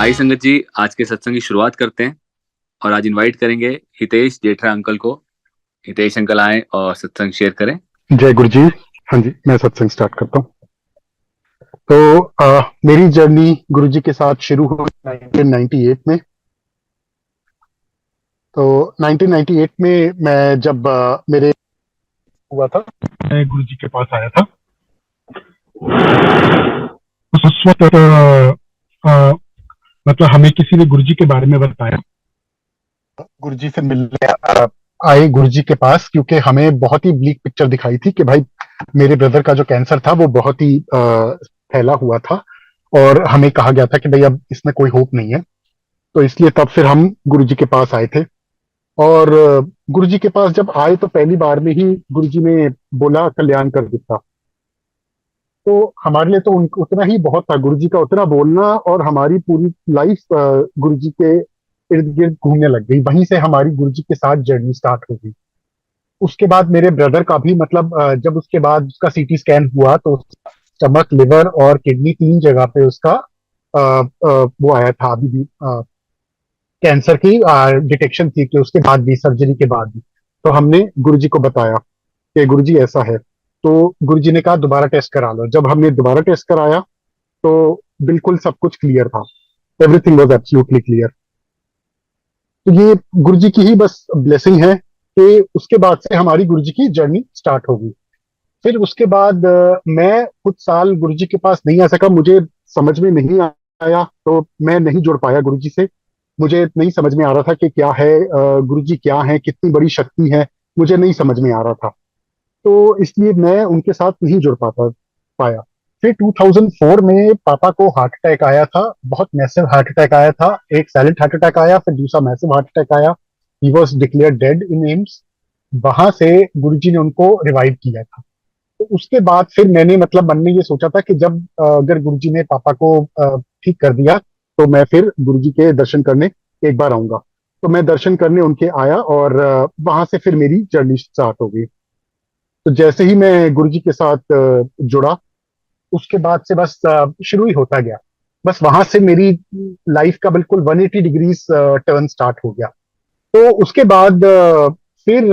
आई संगत जी, आज के सत्संग की शुरुआत करते हैं और आज इनवाइट करेंगे हितेश जेठरा अंकल को। हितेश अंकल आए और सत्संग शेयर करें। जय गुरु जी। हाँ जी, मैं सत्संग स्टार्ट करता हूँ। तो मेरी जर्नी गुरु जी के साथ शुरू हुई 1998 में। तो 1998 में मैं जब मेरे हुआ था, मैं गुरु जी के पास आया था। उस वक्त मतलब हमें किसी ने गुरु जी के बारे में बताया। गुरु जी से मिलने आए गुरु जी के पास, क्योंकि हमें बहुत ही ब्लीक पिक्चर दिखाई थी कि भाई मेरे ब्रदर का जो कैंसर था वो बहुत ही फैला हुआ था, और हमें कहा गया था कि भाई अब इसमें कोई होप नहीं है। तो इसलिए तब फिर हम गुरु जी के पास आए थे। और गुरु जी के पास जब आए तो पहली बार में ही गुरु जी ने बोला कल्याण कर दिया। तो हमारे लिए तो उतना ही बहुत था, गुरु जी का उतना बोलना, और हमारी पूरी लाइफ गुरु जी के इर्द गिर्द घूमने लग गई। वहीं से हमारी गुरु जी के साथ जर्नी स्टार्ट हो गई। उसके बाद मेरे ब्रदर का भी मतलब जब उसके बाद उसका सीटी स्कैन हुआ तो स्टमक, लिवर और किडनी, तीन जगह पे उसका वो आया था। अभी भी कैंसर की डिटेक्शन थी कि उसके बाद भी, सर्जरी के बाद भी। तो हमने गुरुजी को बताया कि गुरुजी ऐसा है। तो गुरुजी ने कहा दोबारा टेस्ट करा लो। जब हमने दोबारा टेस्ट कराया तो बिल्कुल सब कुछ क्लियर था। Everything was absolutely clear. तो ये गुरुजी की ही बस ब्लेसिंग है कि उसके बाद से हमारी गुरुजी की जर्नी स्टार्ट होगी। फिर उसके बाद मैं कुछ साल गुरुजी के पास नहीं आ सका। मुझे समझ में नहीं आया, तो मैं नहीं जुड़ पाया गुरुजी से। मुझे नहीं समझ में आ रहा था कि क्या है गुरुजी, क्या है, कितनी बड़ी शक्ति है, मुझे नहीं समझ में आ रहा था। तो इसलिए मैं उनके साथ नहीं जुड़ पाया। फिर 2004 में पापा को हार्ट अटैक आया था, बहुत मैसिव हार्ट अटैक आया था। एक साइलेंट हार्ट अटैक आया, फिर दूसरा मैसिव हार्ट अटैक आया। He was declare dead in AIIMS. वहां से गुरुजी ने उनको रिवाइव किया था। तो उसके बाद फिर मैंने मतलब मन में ये सोचा था कि जब अगर गुरुजी ने पापा को ठीक कर दिया तो मैं फिर गुरुजी के दर्शन करने एक बार आऊंगा। तो मैं दर्शन करने उनके आया, और वहां से फिर मेरी जर्नी स्टार्ट हो गई। तो जैसे ही मैं गुरुजी के साथ जुड़ा, उसके बाद से बस शुरू ही होता गया। बस वहां से मेरी लाइफ का बिल्कुल 180 डिग्रीज टर्न स्टार्ट हो गया। तो उसके बाद फिर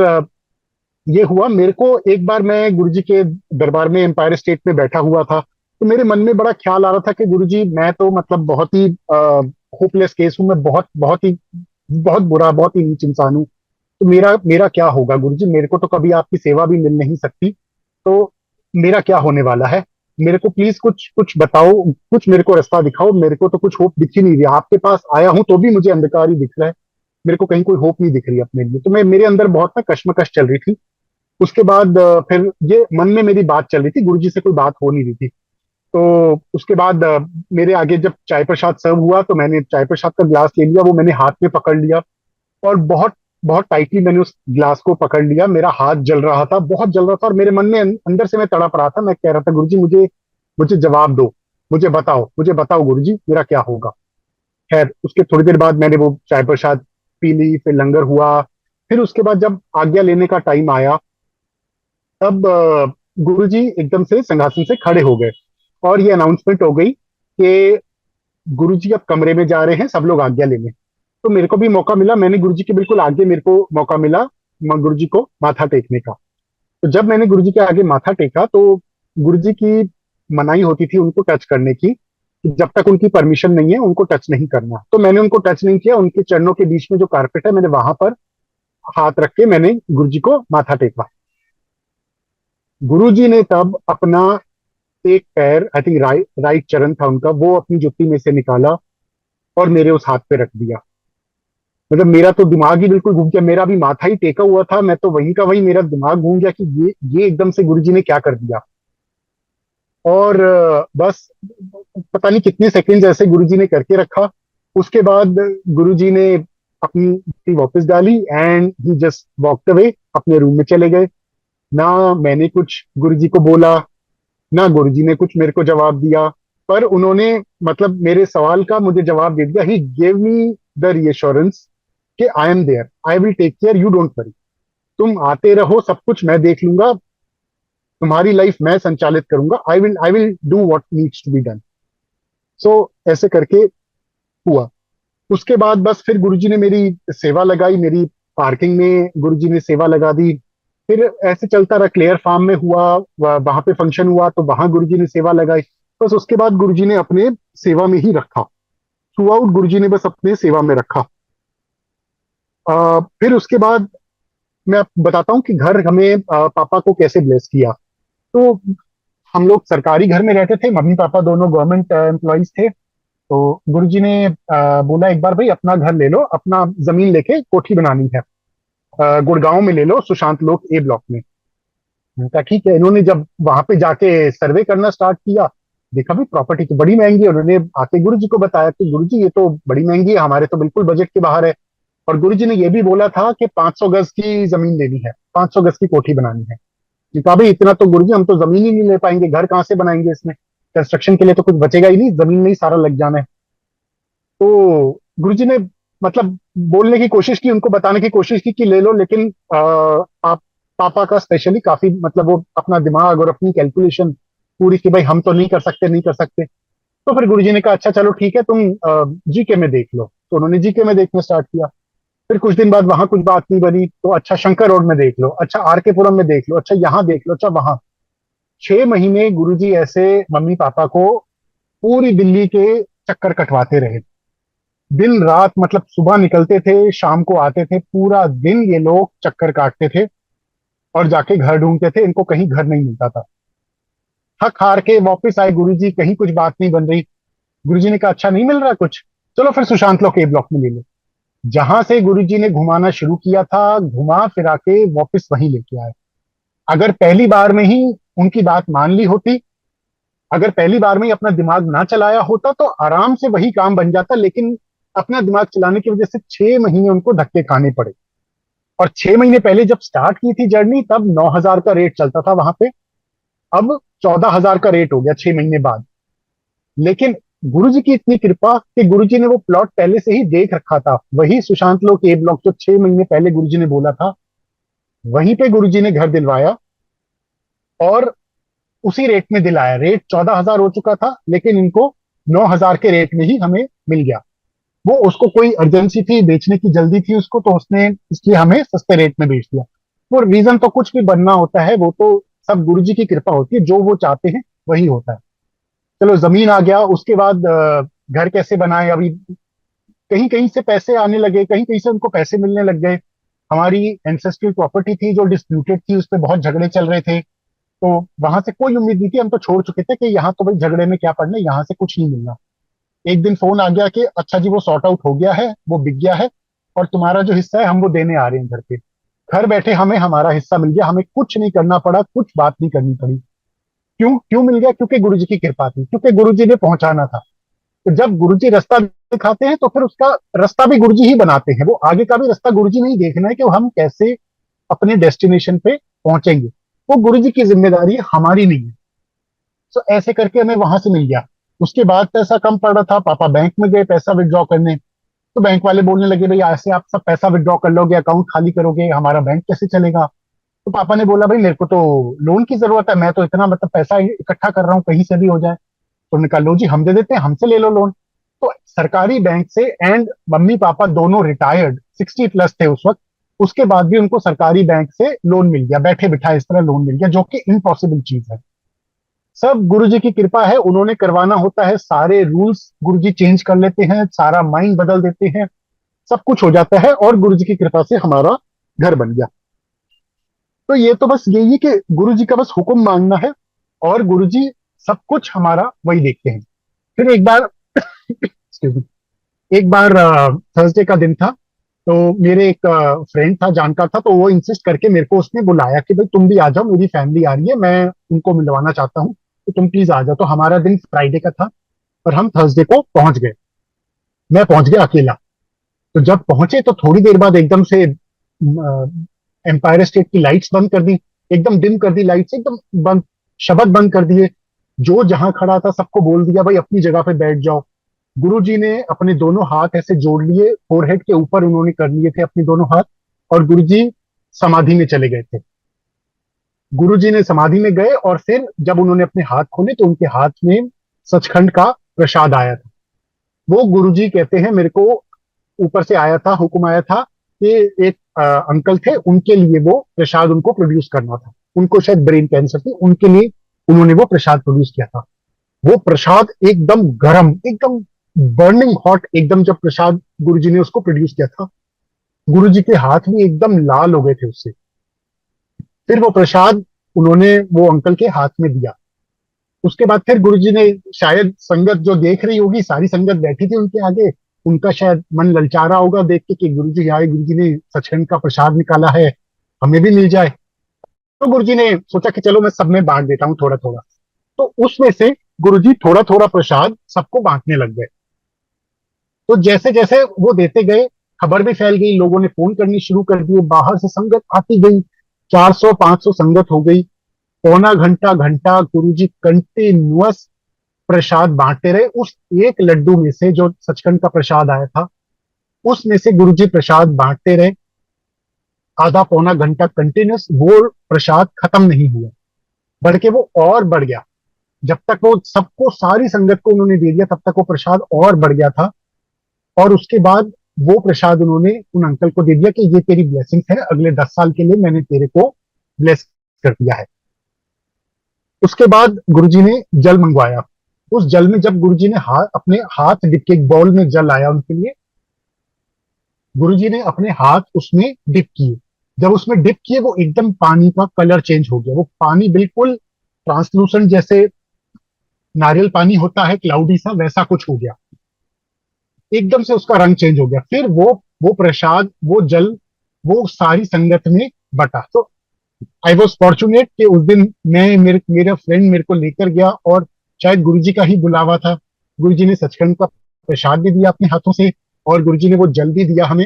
ये हुआ मेरे को। एक बार मैं गुरुजी के दरबार में एम्पायर स्टेट में बैठा हुआ था, तो मेरे मन में बड़ा ख्याल आ रहा था कि गुरुजी मैं तो मतलब बहुत ही होपलेस केस हूँ। मैं बहुत बहुत ही बहुत बुरा, बहुत ही नीच इंसान हूँ। तो मेरा मेरा क्या होगा गुरुजी? मेरे को तो कभी आपकी सेवा भी मिल नहीं सकती। तो मेरा क्या होने वाला है? मेरे को प्लीज कुछ कुछ बताओ, कुछ मेरे को रास्ता दिखाओ। मेरे को तो कुछ होप दिख ही नहीं रही। आपके पास आया हूं तो भी मुझे अंधकार ही दिख रहा है। मेरे को कहीं कोई होप नहीं दिख रही अपने लिए। तो मैं, मेरे अंदर बहुत ना कश्मकश चल रही थी। उसके बाद फिर ये मन में मेरी बात चल रही थी, गुरुजी से कोई बात हो नहीं रही थी। तो उसके बाद मेरे आगे जब चाय प्रसाद सर्व हुआ तो मैंने चाय प्रसाद का गिलास ले लिया, वो मैंने हाथ में पकड़ लिया, और बहुत बहुत टाइटली मैंने उस गिलास को पकड़ लिया। मेरा हाथ जल रहा था, बहुत जल रहा था, और मेरे मन में अंदर से मैं तड़प रहा था। मैं कह रहा था गुरुजी मुझे मुझे जवाब दो, मुझे बताओ गुरुजी मेरा क्या होगा। खैर उसके थोड़ी देर बाद मैंने वो चाय प्रसाद पी ली, फिर लंगर हुआ। फिर उसके बाद जब आज्ञा लेने का टाइम आया, तब गुरुजी एकदम से संघासन से खड़े हो गए, और ये अनाउंसमेंट हो गई कि गुरुजी अब कमरे में जा रहे हैं, सब लोग आज्ञा लेने। तो मेरे को भी मौका मिला, मैंने गुरुजी के बिल्कुल आगे, मेरे को मौका मिला गुरुजी को माथा टेकने का। तो जब मैंने गुरुजी के आगे माथा टेका तो गुरुजी की मनाही होती थी उनको टच करने की, कि जब तक उनकी परमिशन नहीं है उनको टच नहीं करना। तो मैंने उनको टच नहीं किया। उनके चरणों के बीच में जो कारपेट है, मैंने वहां पर हाथ रख के मैंने गुरुजी को माथा टेका। गुरुजी ने तब अपना एक पैर, आई थिंक राइट चरण था उनका, वो अपनी जुत्ती में से निकाला और मेरे उस हाथ पे रख दिया। मतलब मेरा तो दिमाग ही बिल्कुल घूम गया। मेरा भी माथा ही टेका हुआ था, मैं तो वहीं का वहीं, मेरा दिमाग घूम गया कि ये एकदम से गुरुजी ने क्या कर दिया। और बस पता नहीं कितने सेकंड ऐसे गुरुजी ने करके रखा। उसके बाद गुरुजी ने अपनी जुत्ती वापस डाली and he just walked away, अपने रूम में चले गए। ना मैंने कुछ गुरुजी को बोला, ना गुरुजी ने कुछ मेरे को जवाब दिया, पर उन्होंने मतलब मेरे सवाल का मुझे जवाब दे दिया। He gave me the reassurance कि I am there, I will take care, you don't worry. तुम आते रहो, सब कुछ मैं देख लूंगा, तुम्हारी लाइफ मैं संचालित करूंगा। I will do what needs to be done. So ऐसे करके हुआ। उसके बाद बस फिर गुरुजी ने मेरी सेवा लगाई, मेरी पार्किंग में गुरुजी ने सेवा लगा दी। फिर ऐसे चलता रहा, क्लेयर फार्म में हुआ, वहां पे फंक्शन हुआ तो वहां गुरुजी ने सेवा लगाई। बस उसके बाद गुरुजी ने अपने सेवा में ही रखा, थ्रू आउट गुरुजी ने बस अपने सेवा में रखा। फिर उसके बाद मैं बताता हूँ कि घर हमें पापा को कैसे ब्लेस किया। तो हम लोग सरकारी घर में रहते थे, मम्मी पापा दोनों गवर्नमेंट एम्प्लॉयज थे। तो गुरुजी ने बोला एक बार, भाई अपना घर ले लो, अपना जमीन लेके कोठी बनानी है, गुड़गांव में ले लो, सुशांत लोक ए ब्लॉक में। मैंने कहा ठीक है। इन्होंने जब वहां पे जाके सर्वे करना स्टार्ट किया, देखा भी प्रॉपर्टी तो बड़ी महंगी है। उन्होंने आके गुरुजी को बताया कि गुरुजी ये तो बड़ी महंगी है, हमारे तो बिल्कुल बजट के बाहर है। और गुरुजी ने ये भी बोला था कि 500 गज की जमीन लेनी है, 500 गज की कोठी बनानी है। मैंने कहा भाई इतना तो गुरुजी हम तो जमीन ही नहीं ले पाएंगे, घर कहाँ से बनाएंगे, इसमें कंस्ट्रक्शन के लिए तो कुछ बचेगा ही नहीं, जमीन में ही सारा लग जाना है। तो गुरुजी ने मतलब बोलने की कोशिश की, उनको बताने की कोशिश की कि ले लो, लेकिन पापा का स्पेशली काफी मतलब वो अपना दिमाग और अपनी कैलकुलेशन पूरी की, भाई हम तो नहीं कर सकते, नहीं कर सकते। तो फिर गुरुजी ने कहा अच्छा चलो ठीक है, तुम जीके में देख लो। तो उन्होंने जीके में देखना स्टार्ट किया। फिर कुछ दिन बाद वहां कुछ बात नहीं बनी, तो अच्छा शंकर रोड में देख लो, अच्छा आर के पुरम में देख लो, अच्छा यहाँ देख लो, अच्छा वहां। 6 महीने गुरुजी ऐसे मम्मी पापा को पूरी दिल्ली के चक्कर कटवाते रहे, दिन रात, मतलब सुबह निकलते थे शाम को आते थे, पूरा दिन ये लोग चक्कर काटते थे और जाके घर ढूंढते थे, इनको कहीं घर नहीं मिलता था। थक हार के वापस आए गुरुजी, कहीं कुछ बात नहीं बन रही। गुरुजी ने कहा अच्छा नहीं मिल रहा कुछ, चलो फिर सुशांत लोक ए ब्लॉक में ले लो। जहां से गुरुजी ने घुमाना शुरू किया था, घुमा फिरा के वापस वहीं लेके आए। अगर पहली बार में ही उनकी बात मान ली होती, अगर पहली बार में ही अपना दिमाग ना चलाया होता तो आराम से वही काम बन जाता, लेकिन अपना दिमाग चलाने की वजह से 6 महीने उनको धक्के खाने पड़े। और 6 महीने पहले जब स्टार्ट की थी जर्नी, तब 9,000 का रेट चलता था वहां पे, अब 14,000 का रेट हो गया 6 महीने बाद। लेकिन गुरुजी की इतनी कृपा कि गुरुजी ने वो प्लॉट पहले से ही देख रखा था, वही सुशांत लोक ए ब्लॉक जो 6 महीने पहले गुरुजी ने बोला था, वहीं पे गुरुजी ने घर दिलवाया। और उसी रेट में दिलाया, रेट 14,000 हो चुका था लेकिन इनको 9,000 के रेट में ही हमें मिल गया। वो उसको कोई अर्जेंसी थी, बेचने की जल्दी थी उसको, तो उसने इसलिए हमें सस्ते रेट में बेच दिया। वो रीजन तो कुछ भी बनना होता है, वो तो सब गुरुजी की कृपा होती है, जो वो चाहते हैं वही होता है। चलो जमीन आ गया, उसके बाद घर कैसे बनाए। अभी कहीं कहीं से पैसे आने लगे, कहीं कहीं से उनको पैसे मिलने लग गए। हमारी एंसेस्ट्रल प्रॉपर्टी थी जो डिस्प्यूटेड थी, उस पर बहुत झगड़े चल रहे थे। तो वहां से कोई उम्मीद नहीं थी, हम तो छोड़ चुके थे कि यहाँ तो भाई झगड़े में क्या पड़ना, यहाँ से कुछ नहीं मिलना। एक दिन फोन आ गया कि अच्छा जी वो सॉर्ट आउट हो गया है, वो बिक गया है, और तुम्हारा जो हिस्सा है हम वो देने आ रहे हैं घर पे। घर बैठे हमें हमारा हिस्सा मिल गया, हमें कुछ नहीं करना पड़ा, कुछ बात नहीं करनी पड़ी। क्यों क्यों मिल गया? क्योंकि गुरुजी की कृपा थी, क्योंकि गुरुजी ने पहुंचाना था। तो जब गुरुजी रास्ता दिखाते हैं तो फिर उसका रास्ता भी गुरुजी ही बनाते हैं, वो आगे का भी रास्ता गुरुजी ने ही देखना है कि हम कैसे अपने डेस्टिनेशन पे पहुंचेंगे। वो गुरुजी की जिम्मेदारी है, हमारी नहीं है। तो ऐसे करके हमें वहां से मिल गया। उसके बाद पैसा कम पड़ रहा था, पापा बैंक में गए पैसा विड्रॉ करने। तो बैंक वाले बोलने लगे भाई ऐसे आप सब पैसा विड्रॉ कर लोगे, अकाउंट खाली करोगे, हमारा बैंक कैसे चलेगा? तो पापा ने बोला भाई मेरे को तो लोन की जरूरत है, मैं तो इतना मतलब पैसा इकट्ठा कर रहा हूँ, कहीं से भी हो जाए। तो उन्होंने कहा लो जी हम दे देते हैं, हमसे ले लो लोन। तो सरकारी बैंक से, एंड मम्मी पापा दोनों रिटायर्ड 60+ थे उस वक्त, उसके बाद भी उनको सरकारी बैंक से लोन मिल गया, बैठे बिठाए इस तरह लोन मिल गया, जो कि इम्पॉसिबल चीज है। सब गुरुजी की कृपा है, उन्होंने करवाना होता है, सारे रूल्स गुरुजी चेंज कर लेते हैं, सारा माइंड बदल देते हैं, सब कुछ हो जाता है, और गुरुजी की कृपा से हमारा घर बन गया। तो ये तो बस यही है कि गुरुजी का बस हुक्म मांगना है, और गुरुजी सब कुछ हमारा वही देखते हैं। फिर एक बार excuse me, एक बार थर्सडे का दिन था। तो मेरे एक फ्रेंड था, जानकार था, तो वो इंसिस्ट करके मेरे को उसने बुलाया कि भाई तुम भी आ जाओ, मेरी फैमिली आ रही है, मैं उनको मिलवाना चाहता हूँ, तो तुम प्लीज आ जाओ। तो हमारा दिन फ्राइडे का था और हम थर्सडे को पहुंच गए। मैं पहुंच गया अकेला। तो जब पहुंचे तो थोड़ी देर बाद एकदम से एम्पायर स्टेट की लाइट्स बंद कर दी, एकदम डिम कर दी लाइट्स, एकदम बंद, शब्द बंद कर दिए। जो जहां खड़ा था सबको बोल दिया भाई अपनी जगह पे बैठ जाओ। गुरुजी ने अपने दोनों हाथ ऐसे जोड़ लिए, फोरहेड के ऊपर उन्होंने कर लिए थे अपने दोनों हाथ, और गुरुजी समाधि में चले गए थे। गुरुजी ने समाधि में गए और फिर जब उन्होंने अपने हाथ खोले तो उनके हाथ में सचखंड का प्रसाद आया था। वो गुरुजी कहते हैं मेरे को ऊपर से आया था, हुक्म आया था कि एक अंकल थे, उनके लिए वो प्रसाद उनको प्रोड्यूस करना था। उनको शायद ब्रेन कैंसर थी, उनके लिए उन्होंने वो प्रसाद प्रोड्यूस किया था। वो प्रसाद एकदम गरम, एकदम बर्निंग हॉट, एकदम जब प्रसाद गुरुजी ने उसको प्रोड्यूस किया था, गुरुजी के हाथ भी एकदम लाल हो गए थे उससे। फिर वो प्रसाद उन्होंने वो अंकल के हाथ में दिया। उसके बाद फिर गुरुजी ने, शायद संगत जो देख रही होगी, सारी संगत बैठी थी उनके आगे, उनका शायद मन ललचा रहा होगा देख के कि गुरुजी आए, गुरुजी ने सचखंड का प्रसाद निकाला है, हमें भी मिल जाए। तो गुरुजी ने सोचा कि चलो मैं सब में बांट देता हूँ थोड़ा थोड़ा। तो उसमें से गुरुजी थोड़ा थोड़ा प्रसाद सबको बांटने लग गए। तो जैसे जैसे वो देते गए, खबर भी फैल गई, लोगों ने फोन करनी शुरू कर दिए, बाहर से संगत आती गई, 400 500 संगत हो गई। पौना घंटा घंटा गुरुजी कंटिन्यूअस प्रसाद बांटते रहे। उस एक लड्डू में से, जो सचखंड का प्रसाद आया था, उसमें से गुरुजी प्रसाद बांटते रहे। आधा पौना घंटा कंटिन्यूअस वो प्रसाद खत्म नहीं हुआ, बढ़ के वो और बढ़ गया। जब तक वो सबको, सारी संगत को उन्होंने दे दिया, तब तक वो प्रसाद और बढ़ गया था। और उसके बाद वो प्रसाद उन्होंने उन अंकल को दे दिया कि ये तेरी ब्लेसिंग है, अगले 10 साल के लिए मैंने तेरे को ब्लेस कर दिया है। उसके बाद गुरुजी ने जल मंगवाया। उस जल में जब गुरुजी ने अपने हाथ डिप के, एक बाउल में जल आया उनके लिए, गुरुजी ने अपने हाथ उसमें डिप किए। जब उसमें डिप किए, वो एकदम पानी का कलर चेंज हो गया। वो पानी बिल्कुल ट्रांसलूसेंट, जैसे नारियल पानी होता है क्लाउडी सा, वैसा कुछ हो गया। एकदम से उसका रंग चेंज हो गया। फिर वो प्रसाद, वो जल, वो सारी संगत में बटा। तो आई वॉज फॉर्चुनेट कि उस दिन मैं, मेरा फ्रेंड मेरे को लेकर गया, और शायद गुरुजी का ही बुलावा था। गुरुजी ने सचखंड का प्रसाद भी दिया अपने हाथों से, और गुरुजी ने वो जल भी दिया हमें।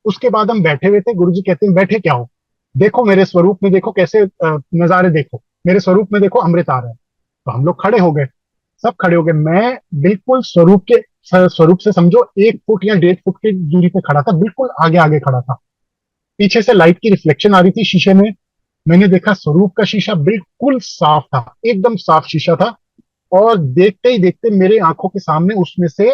उसके बाद हम बैठे हुए थे, गुरुजी कहते हैं बैठे क्या हो, देखो मेरे स्वरूप में, देखो कैसे नजारे देखो, मेरे स्वरूप में देखो अमृत आ रहा है। तो हम लोग खड़े हो गए, सब खड़े हो गए। मैं बिल्कुल स्वरूप से समझो 1 फुट या 1.5 फुट की दूरी पे खड़ा था, बिल्कुल आगे आगे खड़ा था। पीछे से लाइट की रिफ्लेक्शन आ रही थी शीशे में। मैंने देखा स्वरूप का शीशा बिल्कुल साफ था, एकदम साफ शीशा था। और देखते ही देखते मेरे आंखों के सामने उसमें से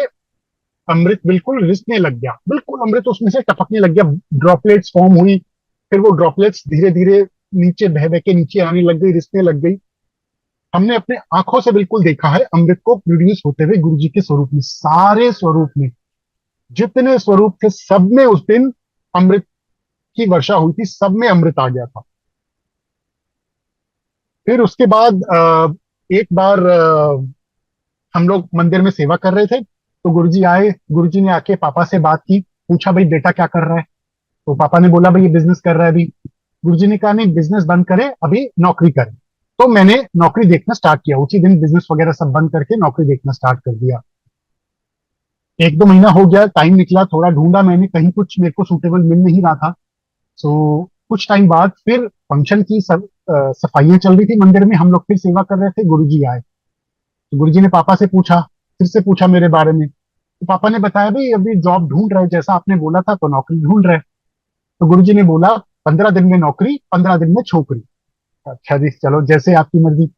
अमृत बिल्कुल रिसने लग गया, बिल्कुल अमृत उसमें से टपकने लग गया। ड्रॉपलेट्स फॉर्म हुई, फिर वो ड्रॉपलेट्स धीरे धीरे नीचे बह बह के नीचे आने लग गई, रिसने लग गई। हमने अपने आंखों से बिल्कुल देखा है अमृत को प्रोड्यूस होते हुए गुरु जी के स्वरूप में। सारे स्वरूप में, जितने स्वरूप थे, सब में उस दिन अमृत की वर्षा हुई थी, सब में अमृत आ गया था। फिर उसके बाद एक बार हम लोग मंदिर में सेवा कर रहे थे, तो गुरुजी आए। गुरुजी ने आके पापा से बात की, पूछा भाई बेटा क्या कर रहा है। तो पापा ने बोला भाई ये बिजनेस कर रहा है अभी। गुरुजी ने कहा नहीं, बिजनेस बंद करे, अभी नौकरी करे। तो मैंने नौकरी देखना स्टार्ट किया, उसी दिन बिजनेस वगैरह सब बंद करके नौकरी देखना स्टार्ट कर दिया। 1 2 महीना हो गया, टाइम निकला, थोड़ा ढूंढा मैंने, कहीं कुछ मेरे को सूटेबल मिल नहीं रहा था। सो कुछ टाइम बाद फिर फंक्शन की सब सफाइयां चल रही थी मंदिर में, हम लोग फिर सेवा कर रहे थे, गुरुजी आए। तो गुरुजी ने पापा से पूछा, फिर से पूछा मेरे बारे में। तो पापा ने बताया भाई अभी जॉब ढूंढ रहे, जैसा आपने बोला था, तो नौकरी ढूंढ रहे। तो गुरुजी ने बोला 15 दिन में नौकरी, 15 दिन में छोकरी। अच्छा जी, चलो जैसे आपकी मर्जी।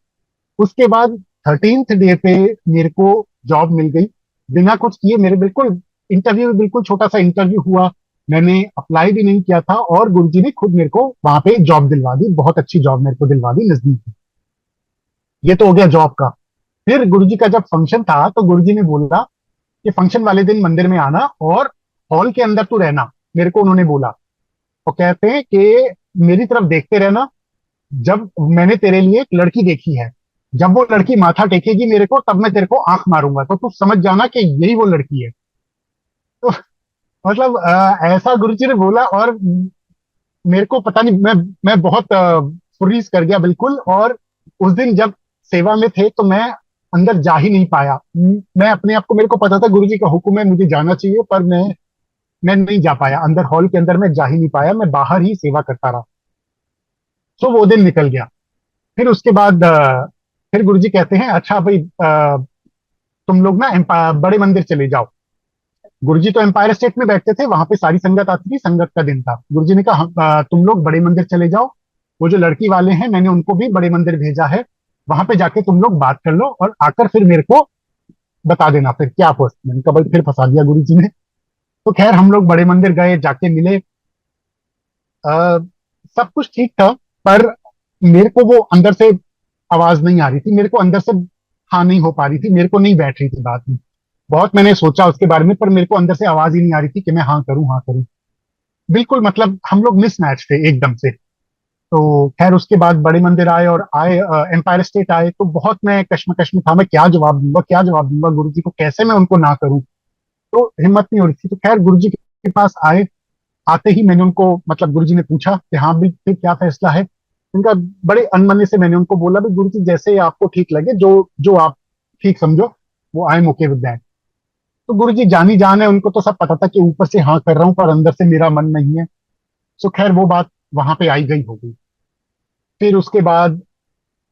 उसके बाद 13th डे पे मेरे को जॉब मिल गई, बिना कुछ किए। मेरे बिल्कुल इंटरव्यू, बिल्कुल छोटा सा इंटरव्यू हुआ, मैंने अप्लाई भी नहीं किया था, और गुरुजी ने खुद मेरे को वहां पे जॉब दिलवा दी, बहुत अच्छी जॉब मेरे को दिलवा दी नजदीक में। ये तो हो गया जॉब का। फिर गुरुजी का जब फंक्शन था, तो गुरुजी ने बोला कि फंक्शन वाले दिन मंदिर में आना, और हॉल के अंदर तू रहना, मेरे को उन्होंने बोला। और कहते हैं कि मेरी तरफ देखते रहना, जब मैंने तेरे लिए एक लड़की देखी है, जब वो लड़की माथा टेकेगी मेरे को, तब मैं तेरे को आंख मारूंगा, तो तू समझ जाना कि यही वो लड़की है। तो मतलब ऐसा गुरुजी ने बोला, और मेरे को पता नहीं, मैं बहुत फ्रीज कर गया बिल्कुल। और उस दिन जब सेवा में थे, तो मैं अंदर जा ही नहीं पाया। मैं अपने आप को, मेरे को पता था गुरुजी का हुक्म है मुझे जाना चाहिए, पर मैं नहीं जा पाया अंदर, हॉल के अंदर मैं जा ही नहीं पाया, मैं बाहर ही सेवा करता रहा। तो वो दिन निकल गया। फिर उसके बाद फिर गुरुजी कहते हैं अच्छा भाई, तुम लोग ना बड़े मंदिर चले जाओ। गुरुजी तो एम्पायर स्टेट में बैठते थे, वहां पे सारी संगत आती थी, संगत का दिन था। गुरुजी ने कहा तुम लोग बड़े मंदिर चले जाओ, वो जो लड़की वाले हैं मैंने उनको भी बड़े मंदिर भेजा है, वहां पे जाके तुम लोग बात कर लो, और आकर फिर मेरे को बता देना फिर क्या फर्स्ट। मैंने कहा भाई फिर फंसा दिया गुरु जी ने। तो खैर हम लोग बड़े मंदिर गए, जाके मिले। आ, सब कुछ ठीक था, पर मेरे को वो अंदर से आवाज नहीं आ रही थी, मेरे को अंदर से हाँ नहीं हो पा रही थी, मेरे को नहीं बैठ रही थी बात में। बहुत मैंने सोचा उसके बारे में, पर मेरे को अंदर से आवाज ही नहीं आ रही थी कि मैं हाँ करूं हाँ करूं। बिल्कुल मतलब हम लोग मिस मैच थे एकदम से। तो खैर उसके बाद बड़े मंदिर आए और आए एम्पायर स्टेट आए, तो बहुत मैं कश्मकश में था, मैं क्या जवाब दूंगा क्या जवाब दूंगा गुरु जी को, कैसे मैं उनको ना करूं। तो हिम्मत नहीं हो रही थी। तो खैर गुरु जी के पास आए। आते ही मैंने उनको मतलब गुरु जी ने पूछा कि हाँ भी फिर क्या फैसला है। उनका बड़े अनमने से मैंने उनको बोला भी गुरु जी जैसे आपको ठीक लगे, जो जो आप ठीक समझो, वो I am okay with that. तो गुरु जी जानी जान है, उनको तो सब पता था कि ऊपर से हाँ कर रहा हूँ पर अंदर से मेरा मन नहीं है। सो खैर वो बात वहां पे आई गई हो गई। फिर उसके बाद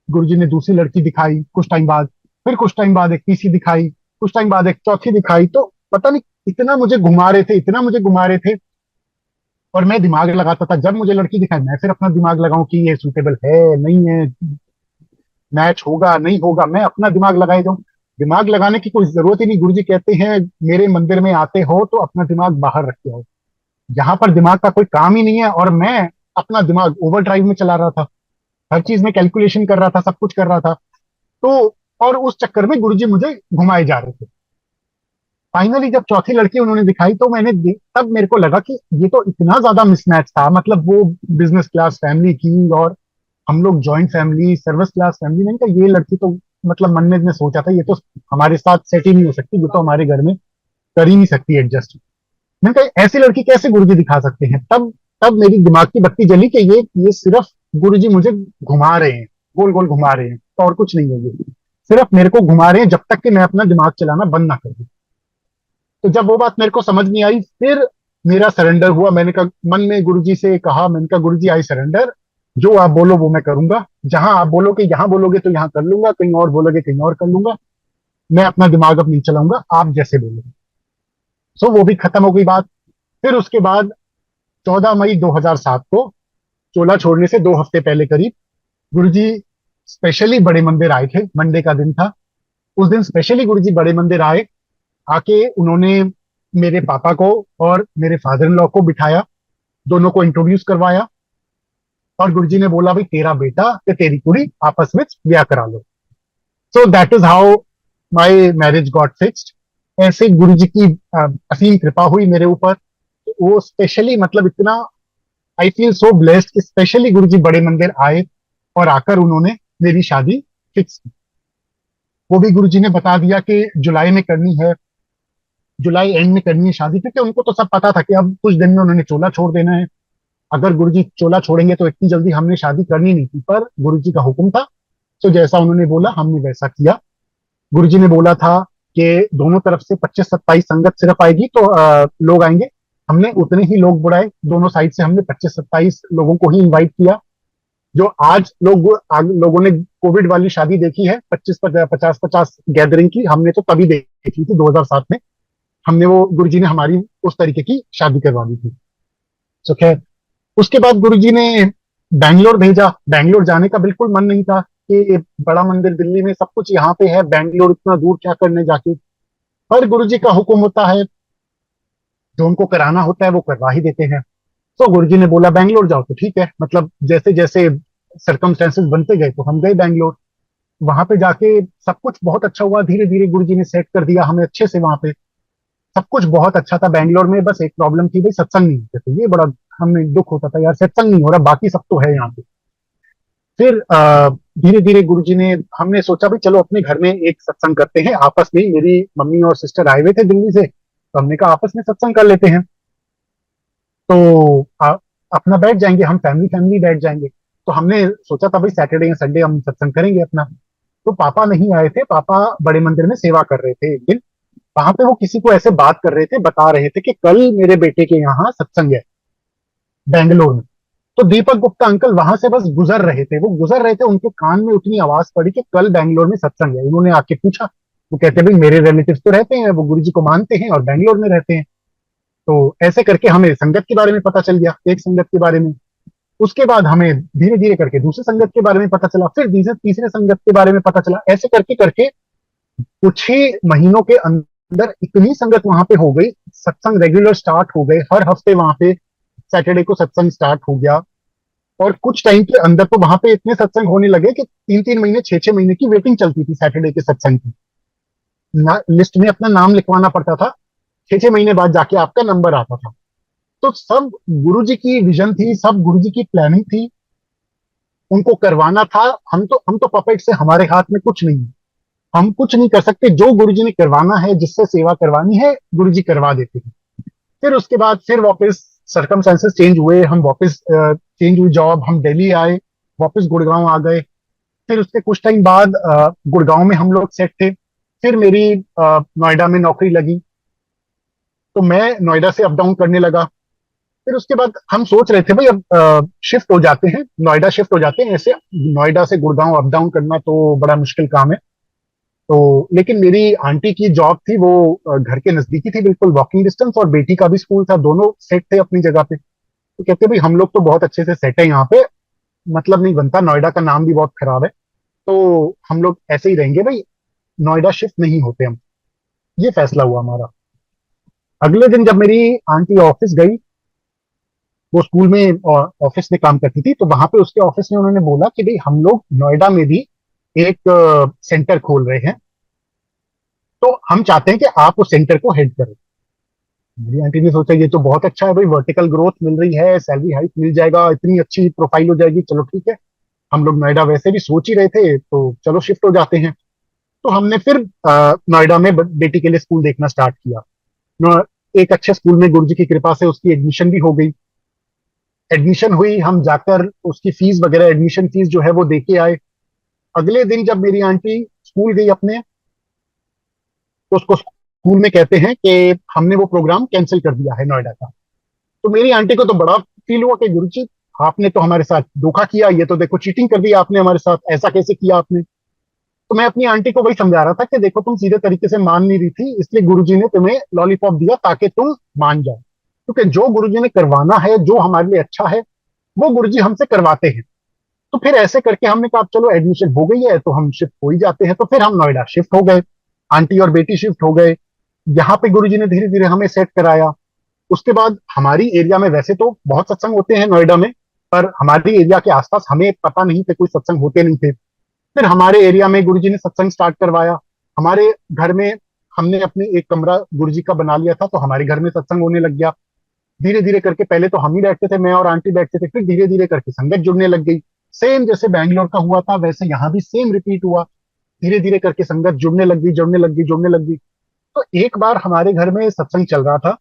गुरुजी ने दूसरी लड़की दिखाई कुछ टाइम बाद। फिर कुछ टाइम बाद एक तीसरी दिखाई। कुछ टाइम बाद एक चौथी दिखाई। तो पता नहीं इतना मुझे घुमा रहे थे, इतना मुझे घुमा रहे थे। और मैं दिमाग लगाता था, जब मुझे लड़की दिखाई मैं फिर अपना दिमाग लगाऊं कि ये सूटेबल है नहीं है, मैच होगा नहीं होगा, मैं अपना दिमाग लगाए जाऊं। दिमाग लगाने की कोई जरूरत ही नहीं। गुरुजी कहते हैं मेरे मंदिर में आते हो तो अपना दिमाग बाहर रख के आओ। यहाँ पर दिमाग का कोई काम ही नहीं है, और मैं अपना दिमाग ओवर ड्राइव में चला रहा था। हर चीज में कैलकुलेशन कर रहा था, सब कुछ कर रहा था। तो और उस चक्कर में गुरुजी मुझे घुमाए जा रहे थे। फाइनली जब चौथी लड़की उन्होंने दिखाई तो तब मेरे को लगा कि ये तो इतना ज्यादा मिसमैच था। मतलब वो बिजनेस क्लास फैमिली की और हम लोग joint family service class family. मैंने कहा ये लड़की तो मतलब मन में मैं सोचा था ये तो हमारे साथ सेट ही नहीं हो सकती, ये तो हमारे घर में कर ही नहीं सकती एडजस्ट। मैंने कहा ऐसी लड़की कैसे गुरुजी दिखा सकते हैं। तब तब मेरी दिमाग की बत्ती जली कि ये सिर्फ गुरुजी मुझे घुमा रहे हैं, गोल गोल घुमा रहे हैं, तो और कुछ नहीं है। ये सिर्फ मेरे को घुमा रहे हैं जब तक कि मैं अपना दिमाग चलाना बंद ना कर दूं। तो जब वो बात मेरे को समझ नहीं आई, फिर मेरा सरेंडर हुआ। मैंने कहा मन में गुरुजी से कहा, मैंने कहा गुरुजी आई सरेंडर, जो आप बोलो वो मैं करूंगा। जहां आप बोलोगे यहाँ बोलोगे तो यहाँ कर लूंगा, कहीं और बोलोगे कहीं और कर लूंगा। मैं अपना दिमाग अब नहीं चलाऊंगा, आप जैसे बोलोगे। सो वो भी खत्म हो गई बात। फिर उसके बाद 14 मई 2007 को, चोला छोड़ने से 2 हफ्ते पहले करीब, गुरुजी स्पेशली बड़े मंदिर आए थे। मंडे का दिन था। उस दिन स्पेशली गुरुजी बड़े मंदिर आए। आके उन्होंने मेरे पापा को और मेरे फादर इन लॉ को बिठाया, दोनों को इंट्रोड्यूस करवाया। और गुरुजी ने बोला भाई तेरा बेटा ते तेरी कुड़ी आपस में ब्याह करा लो। So that is how my marriage got fixed. ऐसे गुरुजी की असीम कृपा हुई मेरे ऊपर। वो स्पेशली मतलब इतना आई फील सो ब्लेस्ड कि स्पेशली गुरुजी बड़े मंदिर आए और आकर उन्होंने मेरी शादी फिक्स की। वो भी गुरुजी ने बता दिया कि जुलाई में करनी है, जुलाई एंड में करनी है शादी, क्योंकि उनको तो सब पता था कि अब कुछ दिन में उन्होंने चोला छोड़ देना है। अगर गुरुजी चोला छोड़ेंगे तो इतनी जल्दी हमने शादी करनी नहीं थी, पर गुरुजी का हुक्म था। तो जैसा उन्होंने बोला हमने वैसा किया। गुरुजी ने बोला था कि दोनों तरफ से 25-27 संगत सिर्फ आएगी, तो लोग आएंगे। हमने उतने ही लोग बुलाए, दोनों साइड से हमने 25-27 लोगों को ही इनवाइट किया। जो लोगों ने कोविड वाली शादी देखी है 50-50 गैदरिंग की, हमने तो तभी देखी थी 2007 में। हमने वो गुरुजी ने हमारी उस तरीके की शादी करवा दी थी। तो खैर उसके बाद गुरुजी ने बैंगलोर भेजा। बैंगलोर जाने का बिल्कुल मन नहीं था कि बड़ा मंदिर दिल्ली में सब कुछ यहाँ पे है, बैंगलोर इतना दूर क्या करने जाके। पर गुरुजी का हुक्म होता है, जो उनको कराना होता है वो करवा ही देते हैं। तो गुरुजी ने बोला बैंगलोर जाओ, तो ठीक है। मतलब जैसे जैसे सरकमस्टेंसेस बनते गए तो हम गए बैंगलोर। वहां पे जाके सब कुछ बहुत अच्छा हुआ। धीरे धीरे गुरुजी ने सेट कर दिया हमें अच्छे से वहां पे। सब कुछ बहुत अच्छा था बैंगलोर में। बस एक प्रॉब्लम थी भाई, सत्संग नहीं होते थे। ये बड़ा हमें दुख होता था यार, सत्संग नहीं हो रहा, बाकी सब तो है यहाँ पे। फिर धीरे धीरे गुरुजी ने हमने सोचा भाई चलो अपने घर में एक सत्संग करते हैं आपस में ही। मेरी मम्मी और सिस्टर आए हुए थे दिल्ली से, तो हमने कहा आपस में सत्संग कर लेते हैं। तो अपना बैठ जाएंगे, हम फैमिली फैमिली बैठ जाएंगे। तो हमने सोचा था भाई सैटरडे या संडे हम सत्संग करेंगे अपना। तो पापा नहीं आए थे, पापा बड़े मंदिर में सेवा कर रहे थे एक दिन। वहां पे वो किसी को ऐसे बात कर रहे थे, बता रहे थे कि कल मेरे बेटे के यहाँ सत्संग है बैंगलोर में। तो दीपक गुप्ता अंकल वहां से बस गुजर रहे थे, वो गुजर रहे थे, उनके कान में उतनी आवाज पड़ी कि कल बैंगलोर में सत्संग है। उन्होंने आके पूछा। वो कहते भाई मेरे रिलेटिव तो रहते हैं, वो गुरुजी को मानते हैं और बैंगलोर में रहते हैं। तो ऐसे करके हमें संगत के बारे में पता चल गया, एक संगत के बारे में। उसके बाद हमें धीरे धीरे करके दूसरे संगत के बारे में पता चला, फिर तीसरे तीसरे संगत के बारे में पता चला। ऐसे करके करके कुछ ही महीनों के अंदर इतनी संगत वहां पे हो गई, सत्संग रेगुलर स्टार्ट हो गए, हर हफ्ते वहां पे सैटरडे को सत्संग स्टार्ट हो गया। और कुछ टाइम के अंदर तो वहां पे इतने सत्संग होने लगे कि 3-3 महीने, 6-6 महीने की वेटिंग चलती थी सैटरडे के सत्संग की। लिस्ट में अपना नाम लिखवाना पड़ता था, 6-6 महीने बाद जाके आपका नंबर आता था। तो सब गुरु जी की विजन थी, सब गुरु जी की प्लानिंग थी, उनको करवाना था। हम तो पपेट से, हमारे हाथ में कुछ नहीं है, हम कुछ नहीं कर सकते। जो गुरु जी ने करवाना है, जिससे सेवा करवानी है, गुरु जी करवा देते हैं। फिर उसके बाद फिर वापस सर्कमस्टेंसेस चेंज हुए, हम वापस चेंज हुई जॉब, हम दिल्ली आए, वापस गुड़गांव आ गए। फिर उसके कुछ टाइम बाद गुड़गांव में हम लोग सेट थे। फिर मेरी नोएडा में नौकरी लगी, तो मैं नोएडा से अप डाउन करने लगा। फिर उसके बाद हम सोच रहे थे भाई अब शिफ्ट हो जाते हैं, नोएडा शिफ्ट हो जाते हैं। ऐसे नोएडा से गुड़गांव अप डाउन करना तो बड़ा मुश्किल काम है। तो लेकिन मेरी आंटी की जॉब थी वो घर के नजदीकी थी, बिल्कुल वॉकिंग डिस्टेंस, और बेटी का भी स्कूल था, दोनों सेट थे अपनी जगह पे। तो कहते भाई हम लोग तो बहुत अच्छे से सेट है यहाँ पे, मतलब नहीं बनता, नोएडा का नाम भी बहुत खराब है, तो हम लोग ऐसे ही रहेंगे भाई, नोएडा शिफ्ट नहीं होते हम। ये फैसला हुआ हमारा। अगले दिन जब मेरी आंटी ऑफिस गई, वो स्कूल में और ऑफिस में काम करती थी, तो वहां पे उसके ऑफिस में उन्होंने बोला कि भाई हम लोग नोएडा में भी एक सेंटर खोल रहे हैं, तो हम चाहते हैं कि आप उस सेंटर को हेड करें। मेरी आंटी ने सोचा ये तो बहुत अच्छा है भाई, वर्टिकल ग्रोथ मिल रही है, सैलरी हाइक मिल जाएगा, इतनी अच्छी प्रोफाइल हो जाएगी, चलो ठीक है। हम लोग नोएडा वैसे भी सोच ही रहे थे, तो चलो शिफ्ट हो जाते हैं। तो हमने फिर नोएडा में बेटी के लिए स्कूल देखना स्टार्ट किया। एक अच्छे स्कूल में गुरुजी की कृपा से उसकी एडमिशन भी हो गई। एडमिशन हुई, हम जाकर उसकी फीस वगैरह, एडमिशन फीस जो है वो दे के आए। अगले दिन जब मेरी आंटी स्कूल गई अपने, तो उसको स्कूल में कहते हैं कि हमने वो प्रोग्राम कैंसिल कर दिया है नोएडा का। तो मेरी आंटी को तो बड़ा फील हुआ कि गुरुजी आपने तो हमारे साथ धोखा किया, ये तो देखो चीटिंग कर दी आपने हमारे साथ, ऐसा कैसे किया आपने। तो मैं अपनी आंटी को वही समझा रहा था कि देखो तुम सीधे तरीके से मान नहीं रही थी, इसलिए गुरुजी ने तुम्हें लॉलीपॉप दिया ताकि तुम मान जाओ। क्योंकि जो गुरुजी ने करवाना है, जो हमारे लिए अच्छा है, वो गुरुजी हमसे करवाते हैं। तो फिर ऐसे करके हमने कहा चलो एडमिशन हो गई है तो हम शिफ्ट हो ही जाते हैं। तो फिर हम नोएडा शिफ्ट हो गए, आंटी और बेटी शिफ्ट हो गए। यहाँ पे गुरुजी ने धीरे धीरे हमें सेट कराया। उसके बाद हमारी एरिया में वैसे तो बहुत सत्संग होते हैं नोएडा में, पर हमारी एरिया के आसपास हमें पता नहीं थे, कोई सत्संग होते नहीं थे। फिर हमारे एरिया में गुरुजी ने सत्संग स्टार्ट करवाया। हमारे घर में हमने अपने एक कमरा गुरुजी का बना लिया था, तो हमारे घर में सत्संग होने लग गया। धीरे धीरे करके पहले तो हम ही बैठते थे, मैं और आंटी बैठते थे, फिर धीरे धीरे करके संगत जुड़ने लग गई। सेम जैसे बैंगलोर का हुआ था वैसे यहाँ भी सेम रिपीट हुआ। धीरे धीरे करके संगत जुड़ने लग गई, जुड़ने लग गई, जुड़ने लग गई। तो एक बार हमारे घर में सत्संग चल रहा था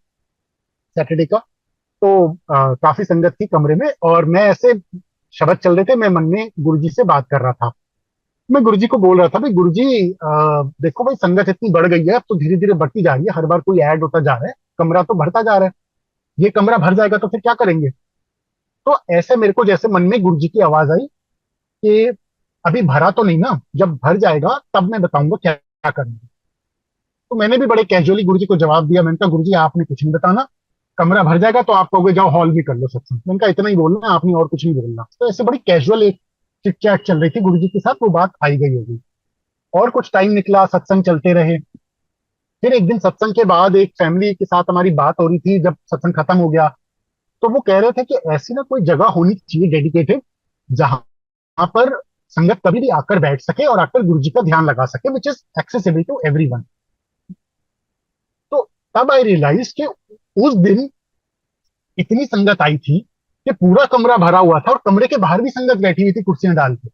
सैटरडे का, तो काफी संगत थी कमरे में, और मैं ऐसे शब्द चल रहे थे, मैं मन में गुरुजी से बात कर रहा था। मैं गुरुजी को बोल रहा था भाई गुरुजी, देखो भाई संगत इतनी बढ़ गई है, अब तो धीरे धीरे बढ़ती जा रही है, हर बार कोई ऐड होता जा रहा है, कमरा तो भरता जा रहा है, ये कमरा भर जाएगा तो फिर क्या करेंगे। तो ऐसे मेरे को जैसे मन में गुरुजी की आवाज आई कि अभी भरा तो नहीं ना, जब भर जाएगा तब मैं बताऊंगा क्या क्या करना है। तो मैंने भी बड़े कैजुअली गुरुजी को जवाब दिया, मैंने कहा गुरुजी आपने कुछ नहीं बताना, कमरा भर जाएगा तो आप कहोगे जाओ हॉल में कर लो सत्संग, मैंने कहा इतना ही बोलना है आपने, और कुछ नहीं बोलना। तो ऐसे बड़ी कैजुअल एक चिट चैट चल रही थी गुरुजी के साथ, वो बात आई गई होगी। और कुछ टाइम निकला, सत्संग चलते रहे। फिर एक दिन सत्संग के बाद एक फैमिली के साथ हमारी बात हो रही थी, जब सत्संग खत्म हो गया, तो वो कह रहे थे कि ऐसी ना कोई जगह होनी चाहिए डेडिकेटेड, जहां पर संगत कभी भी आकर बैठ सके और आकर गुरु जी का ध्यान लगा सके, which is accessible to everyone. तो तब आई रियलाइज कि उस दिन इतनी संगत आई थी कि पूरा कमरा भरा हुआ था, और कमरे के बाहर भी संगत बैठी हुई थी कुर्सियां डाल के।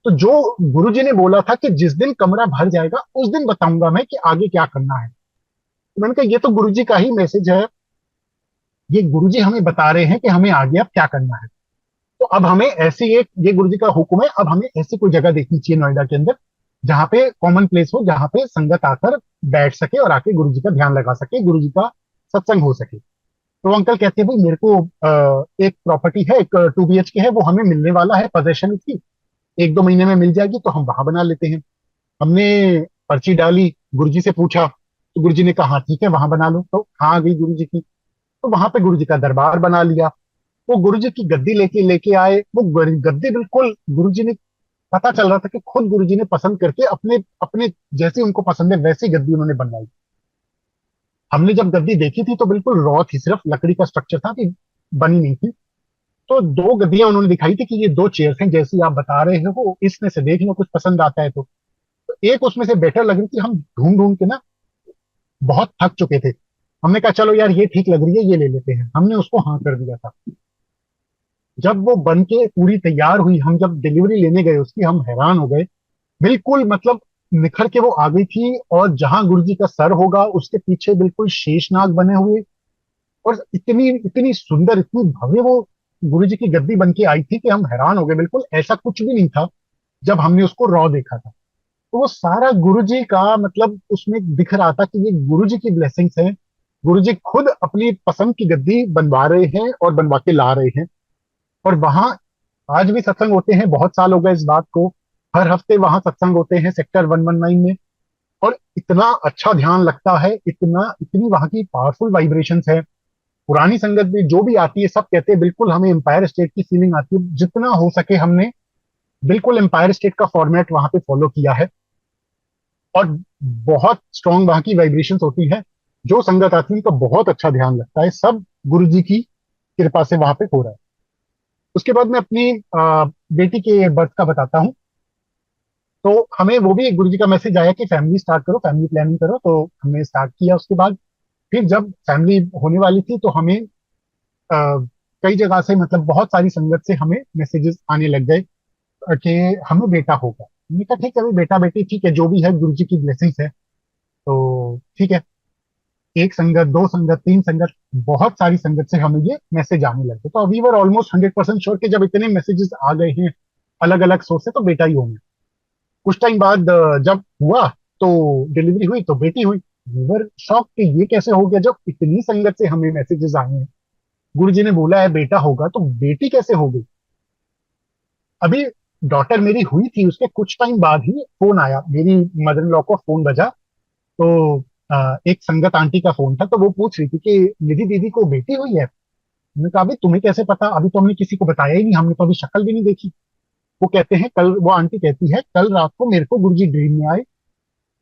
तो जो गुरु जी ने बोला था कि जिस दिन कमरा भर जाएगा उस दिन बताऊंगा मैं कि आगे क्या करना है, तो मैंने कहा ये तो गुरु जी का ही मैसेज है, ये गुरु जी हमें बता रहे हैं कि हमें आगे अब क्या करना है। तो अब हमें ऐसी एक, ये गुरु जी का हुक्म है, अब हमें ऐसी कोई जगह देखनी चाहिए नोएडा के अंदर जहाँ पे कॉमन प्लेस हो, जहाँ पे संगत आकर बैठ सके और आके गुरु जी का ध्यान लगा सके, गुरु जी का सत्संग हो सके। तो अंकल कहते हैं भाई मेरे को एक प्रॉपर्टी है, एक 2 BHK है, वो हमें मिलने वाला है, पोजेशन उसकी 1-2 महीने में मिल जाएगी, तो हम वहां बना लेते हैं। हमने पर्ची डाली, गुरुजी से पूछा, तो गुरुजी ने कहा हाँ ठीक है वहां बना लो। तो हाँ आ गई गुरुजी की, तो वहां पे गुरुजी का दरबार बना लिया। वो गुरुजी की गद्दी लेके लेके आए, वो गद्दी बिल्कुल गुरुजी ने पता चल रहा था कि खुद गुरुजी ने पसंद करके अपने अपने जैसी उनको पसंद है वैसी गद्दी उन्होंने बनवाई। हमने जब गद्दी देखी थी तो बिल्कुल रॉ थी, सिर्फ लकड़ी का स्ट्रक्चर था कि बनी नहीं थी। तो दो गद्दियां उन्होंने दिखाई थी कि ये दो चेयर्स हैं जैसी आप बता रहे हो, इसमें से देख लो कुछ पसंद आता है तो एक उसमें से बेटर लग रही थी। हम ढूंढ ढूंढ के ना बहुत थक चुके थे। हमने कहा चलो यार ये ठीक लग रही है, ये ले लेते हैं। हमने उसको हाँ कर दिया था। जब वो बन के पूरी तैयार हुई, हम जब डिलीवरी लेने गए उसकी, हम हैरान हो गए। बिल्कुल मतलब निखर के वो आ गई थी, और जहां गुरुजी का सर होगा उसके पीछे बिल्कुल शेषनाग बने हुए, और इतनी इतनी सुंदर, इतनी भव्य वो गुरुजी की गद्दी बन के आई थी कि हम हैरान हो गए। बिल्कुल ऐसा कुछ भी नहीं था जब हमने उसको रॉ देखा था। तो वो सारा गुरुजी का मतलब उसमें दिख रहा था कि ये गुरुजी की ब्लेसिंग्स हैं। गुरुजी खुद अपनी पसंद की गद्दी बनवा रहे हैं और बनवा के ला रहे हैं। और वहां आज भी सत्संग होते हैं, बहुत साल हो गए इस बात को। हर हफ्ते वहां सत्संग होते हैं सेक्टर 119 में। और इतना अच्छा ध्यान लगता है, इतना इतनी वहां की पावरफुल वाइब्रेशंस है। पुरानी संगत भी जो भी आती है सब कहते हैं बिल्कुल हमें एम्पायर स्टेट की फीलिंग आती है। जितना हो सके हमने बिल्कुल एम्पायर स्टेट का फॉर्मेट वहां पे फॉलो किया है। और बहुत स्ट्रांग वहां की वाइब्रेशंस होती है। जो संगत आती है उनका बहुत अच्छा ध्यान लगता है। सब गुरु जी की कृपा से वहां पे हो रहा है। उसके बाद मैं अपनी बेटी के बर्थ का बताता हूँ। तो हमें वो भी एक गुरु जी का मैसेज आया कि फैमिली स्टार्ट करो, फैमिली प्लानिंग करो। तो हमने स्टार्ट किया। उसके बाद फिर जब फैमिली होने वाली थी तो हमें कई जगह से मतलब बहुत सारी संगत से हमें मैसेजेस आने लग गए कि हमें बेटा होगा। हमने कहा ठीक है, अभी बेटा बेटी ठीक है, जो भी है गुरु जी की ब्लेसिंग्स है। तो ठीक है, एक संगत, दो संगत, तीन संगत, बहुत सारी संगत से हमें ये मैसेज आने लगे। तो वी वर ऑलमोस्ट 100% श्योर कि जब इतने मैसेजेस आ गए हैं अलग अलग सोर्स से तो बेटा ही होंगे। कुछ टाइम बाद जब हुआ तो डिलीवरी हुई तो बेटी हुई। वी वर शॉक कि ये कैसे हो गया जब इतनी संगत से हमें मैसेजेस आए हैं। गुरु जी ने बोला है बेटा होगा, तो बेटी कैसे हो गई। अभी डॉटर मेरी हुई थी, उसके कुछ टाइम बाद ही फोन आया, मेरी मदर इन लॉ को फोन बजा। तो एक संगत आंटी का फोन था, तो वो पूछ रही थी कि निधि दीदी को बेटी हुई है। मैंने कहा अभी तुम्हें कैसे पता, अभी तो हमने किसी को बताया ही नहीं, हमने तो अभी शक्ल भी नहीं देखी। वो कहते हैं कल, वो आंटी कहती है कल रात को मेरे को गुरुजी ड्रीम में आए।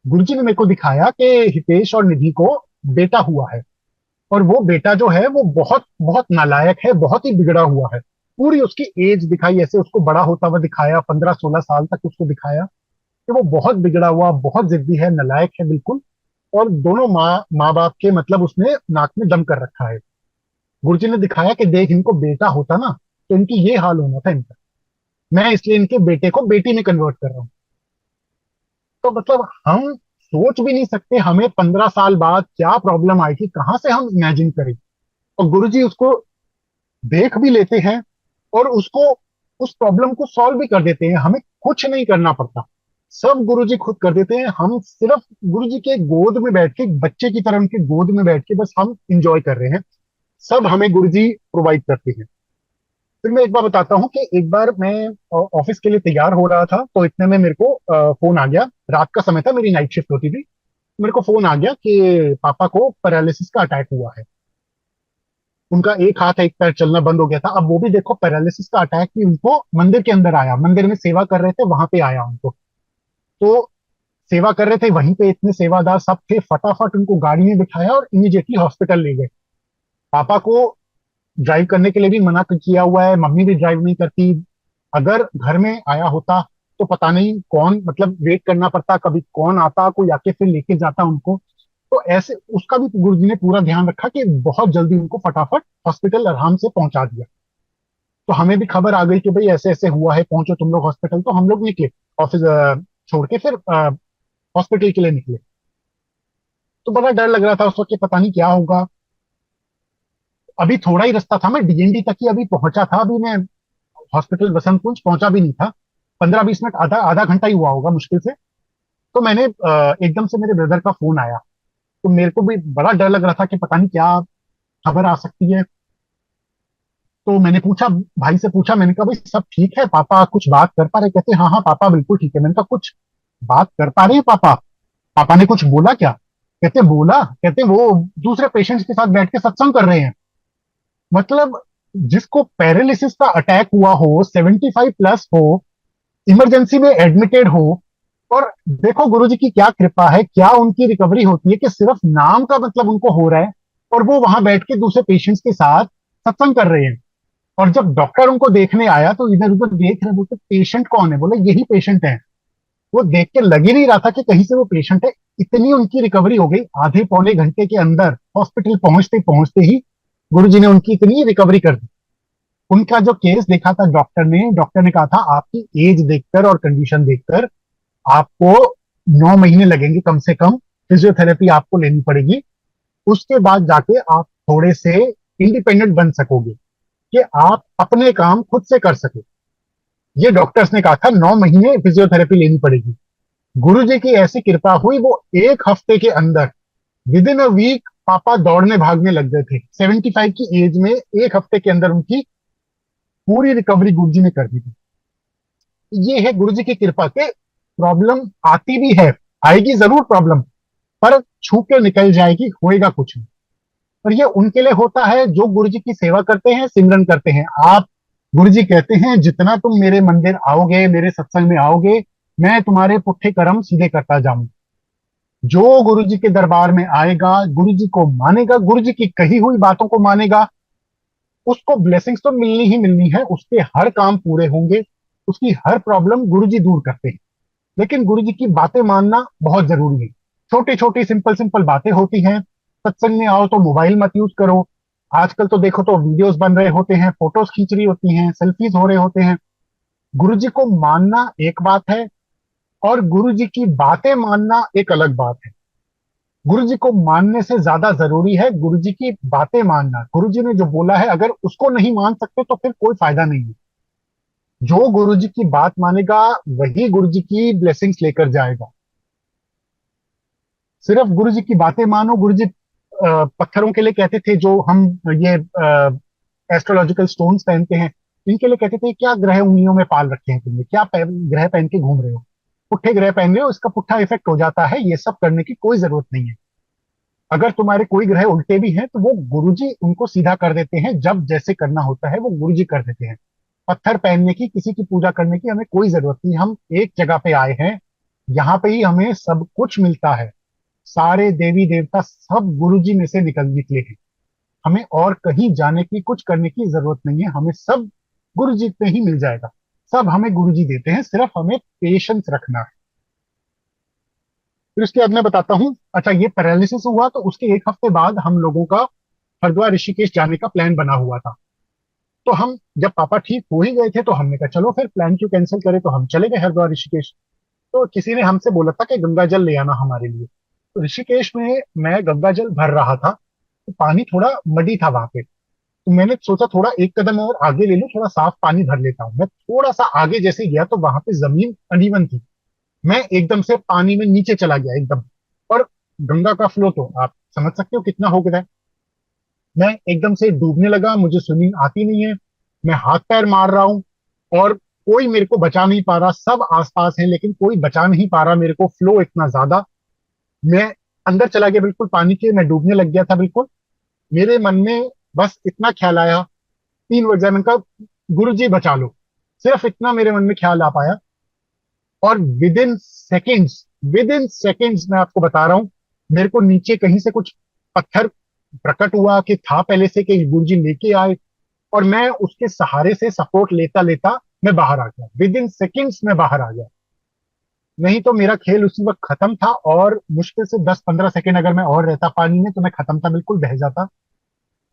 गुरुजी ने मेरे को दिखाया कि हितेश और निधि को बेटा हुआ है। और वो बेटा जो है वो बहुत बहुत नालायक है, बहुत ही बिगड़ा हुआ है। पूरी उसकी एज दिखाई, ऐसे उसको बड़ा होता हुआ दिखाया, 15-16 साल तक उसको दिखाया कि वो बहुत बिगड़ा हुआ, बहुत जिद्दी है, नालायक है बिल्कुल। और दोनों माँ माँ बाप के मतलब उसने नाक में दम कर रखा है। गुरुजी ने दिखाया कि देख इनको बेटा होता ना तो इनकी ये हाल होना था इनका। मैं इसलिए इनके बेटे को बेटी में कन्वर्ट कर रहा हूँ। तो मतलब हम सोच भी नहीं सकते हमें 15 साल बाद क्या प्रॉब्लम आई थी, कहाँ से हम इमेजिन करें। और गुरुजी उसको देख भी लेते हैं और उसको उस प्रॉब्लम को सॉल्व भी कर देते हैं। हमें कुछ नहीं करना पड़ता, सब गुरुजी खुद कर देते हैं। हम सिर्फ गुरुजी के गोद में बैठ के, बच्चे की तरह उनके गोद में बैठ के बस हम इंजॉय कर रहे हैं। सब हमें गुरुजी प्रोवाइड करते हैं। फिर मैं एक बार बताता हूँ कि एक बार मैं ऑफिस के लिए तैयार हो रहा था, तो इतने में मेरे को फोन आ गया। रात का समय था, मेरी नाइट शिफ्ट होती थी। मेरे को फोन आ गया कि पापा को पैरालिसिस का अटैक हुआ है। उनका एक हाथ एक पैर चलना बंद हो गया था। अब वो भी देखो, पैरालिसिस का अटैक भी उनको मंदिर के अंदर आया, मंदिर में सेवा कर रहे थे वहां पे आया उनको। तो सेवा कर रहे थे वहीं पे, इतने सेवादार सब थे, फटाफट उनको गाड़ी में बिठाया और इमीडिएटली हॉस्पिटल ले गए। पापा को ड्राइव करने के लिए भी मना किया हुआ है, मम्मी भी ड्राइव नहीं करती। अगर घर में आया होता तो पता नहीं कौन, मतलब वेट करना पड़ता कभी कौन आता, कोई आके फिर लेके जाता उनको। तो ऐसे उसका भी गुरुजी ने पूरा ध्यान रखा कि बहुत जल्दी उनको फटाफट हॉस्पिटल आराम से पहुंचा दिया। तो हमें भी खबर आ गई कि भाई ऐसे ऐसे हुआ है, पहुंचो तुम लोग हॉस्पिटल। तो हम लोग निकले ऑफिस छोड़ के, फिर हॉस्पिटल के लिए निकले। तो बड़ा डर लग रहा था उस वक्त कि पता नहीं क्या होगा। अभी थोड़ा ही रास्ता था, मैं डीएनडी तक ही अभी पहुंचा था। अभी मैं हॉस्पिटल बसंत कुंज पहुंचा भी नहीं था। 15-20 मिनट, आधा आधा घंटा ही हुआ होगा मुश्किल से। तो मैंने एकदम से मेरे ब्रदर का फोन आया। तो मेरे को भी बड़ा डर लग रहा था कि पता नहीं क्या खबर आ सकती है। तो मैंने पूछा, भाई से पूछा, मैंने कहा भाई सब ठीक है, पापा कुछ बात कर पा रहे। कहते हाँ हाँ पापा बिल्कुल ठीक है। मैंने कहा कुछ बात कर पा रहे हैं पापा, पापा ने कुछ बोला क्या। कहते बोला, कहते वो दूसरे पेशेंट्स के साथ बैठ के सत्संग कर रहे हैं। मतलब जिसको पैरालिसिस का अटैक हुआ हो, 75 प्लस हो, इमरजेंसी में एडमिटेड हो, और देखो गुरुजी की क्या कृपा है, क्या उनकी रिकवरी होती है कि सिर्फ नाम का मतलब उनको हो रहा है और वो वहां बैठ के दूसरे पेशेंट्स के साथ सत्संग कर रहे हैं। और जब डॉक्टर उनको देखने आया तो इधर उधर देख रहे, बोलते पेशेंट कौन है, बोले यही पेशेंट है। वो देख के लग ही नहीं रहा था कि कहीं से वो पेशेंट है। इतनी उनकी रिकवरी हो गई, आधे पौने घंटे के अंदर हॉस्पिटल पहुंचते पहुंचते ही गुरुजी ने उनकी इतनी रिकवरी कर दी। उनका जो केस देखा था डॉक्टर ने कहा था आपकी एज देखकर और कंडीशन देखकर आपको 9 महीने लगेंगे कम से कम, फिजियोथेरेपी आपको लेनी पड़ेगी। उसके बाद जाके आप थोड़े से इंडिपेंडेंट बन सकोगे कि आप अपने काम खुद से कर सके। ये डॉक्टर्स ने कहा था 9 महीने फिजियोथेरेपी लेनी पड़ेगी। गुरु जी की ऐसी कृपा हुई, वो एक हफ्ते के अंदर, विद इन अ वीक, पापा दौड़ने भागने लग गए थे। 75 की एज में एक हफ्ते के अंदर उनकी पूरी रिकवरी गुरु जी ने कर दी थी। ये है गुरु जी की कृपा के। प्रॉब्लम आती भी है, आएगी जरूर प्रॉब्लम, पर छू के निकल जाएगी, होएगा कुछ नहीं। और ये उनके लिए होता है जो गुरु जी की सेवा करते हैं, सिमरन करते हैं। आप, गुरु जी कहते हैं जितना तुम मेरे मंदिर आओगे, मेरे सत्संग में आओगे, मैं तुम्हारे पुट्ठे कर्म सीधे करता जाऊं। जो गुरु जी के दरबार में आएगा, गुरु जी को मानेगा, गुरु जी की कही हुई बातों को मानेगा, उसको ब्लेसिंग्स तो मिलनी ही मिलनी है, उसके हर काम पूरे होंगे, उसकी हर प्रॉब्लम गुरु जी दूर करते हैं। लेकिन गुरु जी की बातें मानना बहुत जरूरी है। छोटी छोटी सिंपल सिंपल बातें होती हैं। सत्संग में आओ तो मोबाइल मत यूज करो। आजकल तो देखो तो वीडियोस बन रहे होते हैं, फोटोज खींच रही होती हैं, सेल्फीज हो रहे होते हैं। गुरु जी को मानना एक बात है, और गुरु जी की बातें मानना एक अलग बात है। गुरु जी को मानने से ज्यादा जरूरी है गुरु जी की बातें मानना। गुरु जी ने जो बोला है, अगर उसको नहीं मान सकते तो फिर कोई फायदा नहीं है। जो गुरु जी की बात मानेगा वही गुरु जी की ब्लेसिंग्स लेकर जाएगा। सिर्फ गुरु जी की बातें मानो। गुरु जी पत्थरों के लिए कहते थे, जो हम ये एस्ट्रोलॉजिकल स्टोन्स पहनते हैं, इनके लिए कहते थे क्या ग्रह उंगलियों में पाल रखे हैं तुमने, क्या ग्रह पहन के घूम रहे हो, पुट्ठे ग्रह पहन रहे हो, इसका पुट्ठा इफेक्ट हो जाता है, ये सब करने की कोई जरूरत नहीं है। अगर तुम्हारे कोई ग्रह उल्टे भी हैं तो वो गुरुजी उनको सीधा कर देते हैं। जब जैसे करना होता है वो गुरुजी कर देते हैं। पत्थर पहनने की, किसी की पूजा करने की हमें कोई जरूरत नहीं। हम एक जगह पे आए हैं, यहाँ पे ही हमें सब कुछ मिलता है। सारे देवी देवता सब गुरुजी में से निकले हैं। हमें और कहीं जाने की, कुछ करने की जरूरत नहीं है। हमें सब गुरुजी पे ही मिल जाएगा। सब हमें गुरुजी देते हैं, सिर्फ हमें पेशेंस रखना है। फिर उसके बाद मैं बताता हूँ। अच्छा, ये पैरालिसिस हुआ तो उसके एक हफ्ते बाद हम लोगों का हरिद्वार ऋषिकेश जाने का प्लान बना हुआ था। तो हम, जब पापा ठीक हो ही गए थे तो हमने कहा चलो फिर प्लान क्यों कैंसिल करें, तो हम चले गए हरिद्वार ऋषिकेश। तो किसी ने हमसे बोला था कि गंगा जल ले आना हमारे लिए। तो ऋषिकेश में मैं गंगा जल भर रहा था, तो पानी थोड़ा मडी था वहां पे। तो मैंने सोचा थोड़ा एक कदम और आगे ले लूं, थोड़ा साफ पानी भर लेता हूँ। मैं थोड़ा सा आगे जैसे गया तो वहां पे जमीन अनइवन थी। मैं एकदम से पानी में नीचे चला गया एकदम। और गंगा का फ्लो तो आप समझ सकते हो कितना हो गया है। मैं एकदम से डूबने लगा, मुझे स्विमिंग आती नहीं है। मैं हाथ पैर मार रहा हूँ और कोई मेरे को बचा नहीं पा रहा। सब आसपास हैं लेकिन कोई बचा नहीं पा रहा मेरे को, फ्लो इतना ज्यादा। मैं अंदर चला गया बिल्कुल पानी के, मैं डूबने लग गया था बिल्कुल। मेरे मन में बस इतना ख्याल आया, 3 वर्ड मैंने कहा गुरु जी बचा लो। सिर्फ इतना मेरे मन में ख्याल आ पाया। और विद इन सेकेंड्स मैं आपको बता रहा हूँ, मेरे को नीचे कहीं से कुछ पत्थर प्रकट हुआ कि था पहले से, कि गुरुजी लेके आए। और मैं उसके सहारे से सपोर्ट लेता लेता मैं बाहर आ गया। विद इन सेकेंड्स मैं बाहर आ गया। नहीं तो मेरा खेल उसी वक्त खत्म था, और मुश्किल से 10-15 सेकंड अगर मैं और रहता पानी में तो मैं खत्म था, बिल्कुल बह जाता।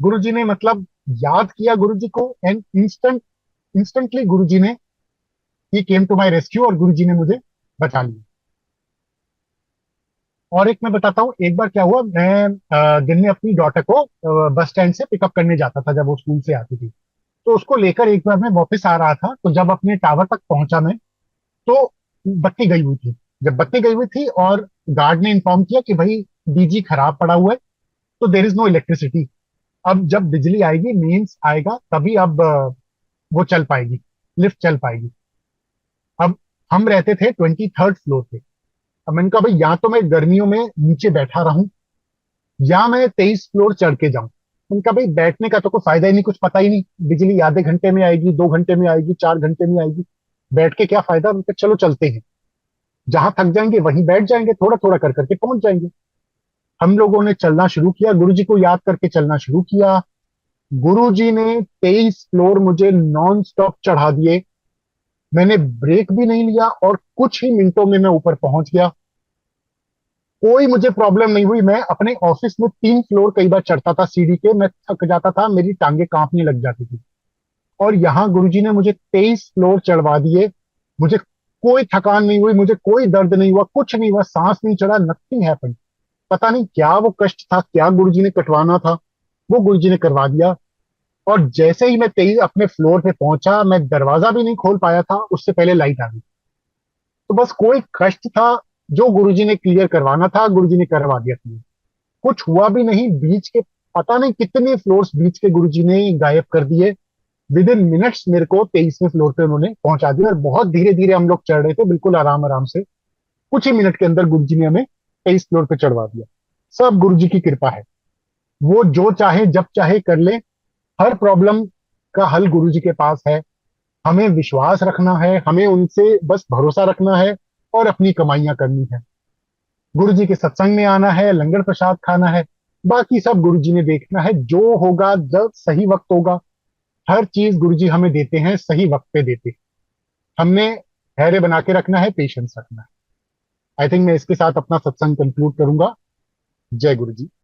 गुरुजी ने मतलब याद किया गुरुजी को, एंड इंस्टेंटली गुरुजी ने ही केम टू माय रेस्क्यू, और गुरुजी ने मुझे बचा लिया। और एक मैं बताता हूँ, एक बार क्या हुआ, मैं दिन में अपनी डॉटर को बस स्टैंड से पिकअप करने जाता था जब वो स्कूल से आती थी। तो उसको लेकर एक बार मैं वापस आ रहा था, तो जब अपने टावर तक पहुंचा मैं, तो बत्ती गई हुई थी। जब बत्ती गई हुई थी और गार्ड ने इन्फॉर्म किया कि भाई डीजी खराब पड़ा हुआ है, तो देर इज नो इलेक्ट्रिसिटी। अब जब बिजली आएगी, मेंस आएगा, तभी अब वो चल पाएगी, लिफ्ट चल पाएगी। अब हम रहते थे 23rd फ्लोर पे। अब मैंने कहा भाई या तो मैं गर्मियों में नीचे बैठा रहूं, या मैं 23 फ्लोर चढ़ के जाऊं। उनका भाई बैठने का तो कोई फायदा ही नहीं, कुछ पता ही नहीं, बिजली आधे घंटे में आएगी, 2 घंटे में आएगी, 4 घंटे में आएगी। बैठ के क्या फायदा, उनका चलो चलते हैं, जहां थक जाएंगे वहीं बैठ जाएंगे, थोड़ा थोड़ा कर करके पहुंच जाएंगे। हम लोगों ने चलना शुरू किया, गुरुजी को याद करके चलना शुरू किया। गुरुजी ने 23 फ्लोर मुझे नॉन स्टॉप चढ़ा दिए। मैंने ब्रेक भी नहीं लिया और कुछ ही मिनटों में मैं ऊपर पहुंच गया। कोई मुझे प्रॉब्लम नहीं हुई। मैं अपने ऑफिस में 3 फ्लोर कई बार चढ़ता था सीढ़ी के, मैं थक जाता था, मेरी टांगे कांपने लग जाती थी। और यहाँ गुरुजी ने मुझे 23 फ्लोर चढ़वा दिए। मुझे कोई थकान नहीं हुई, मुझे कोई दर्द नहीं हुआ, कुछ नहीं हुआ, सांस नहीं चढ़ा, नथिंग हैपेंड। पता नहीं क्या वो कष्ट था, क्या गुरुजी ने कटवाना था, वो गुरुजी ने करवा दिया। और जैसे ही मैं 23 अपने फ्लोर पे पहुंचा, मैं दरवाजा भी नहीं खोल पाया था, उससे पहले लाइट आ गई। तो बस कोई कष्ट था जो गुरुजी ने क्लियर करवाना था, गुरुजी ने करवा दिया क्लियर। कुछ हुआ भी नहीं। बीच के पता नहीं कितने फ्लोर्स बीच के गुरुजी ने गायब कर दिए। विद इन मिनट्स मेरे को 23वें फ्लोर पे उन्होंने पहुंचा दिया, और बहुत धीरे धीरे हम लोग चढ़ रहे थे, बिल्कुल आराम आराम से। कुछ ही मिनट के अंदर गुरुजी ने हमें 23 फ्लोर पे चढ़वा दिया। सब गुरुजी की कृपा है। वो जो चाहे जब चाहे कर ले। हर प्रॉब्लम का हल गुरुजी के पास है। हमें विश्वास रखना है, हमें उनसे बस भरोसा रखना है, और अपनी कमाइयां करनी है। गुरुजी के सत्संग में आना है, लंगर प्रसाद खाना है। बाकी सब गुरुजी ने देखना है, जो होगा जब सही वक्त होगा। हर चीज गुरुजी हमें देते हैं, सही वक्त पे देते हैं। हमने धैर्य बना के रखना है, पेशेंस रखना है। आई थिंक मैं इसके साथ अपना सत्संग कंक्लूड करूंगा। जय गुरु जी।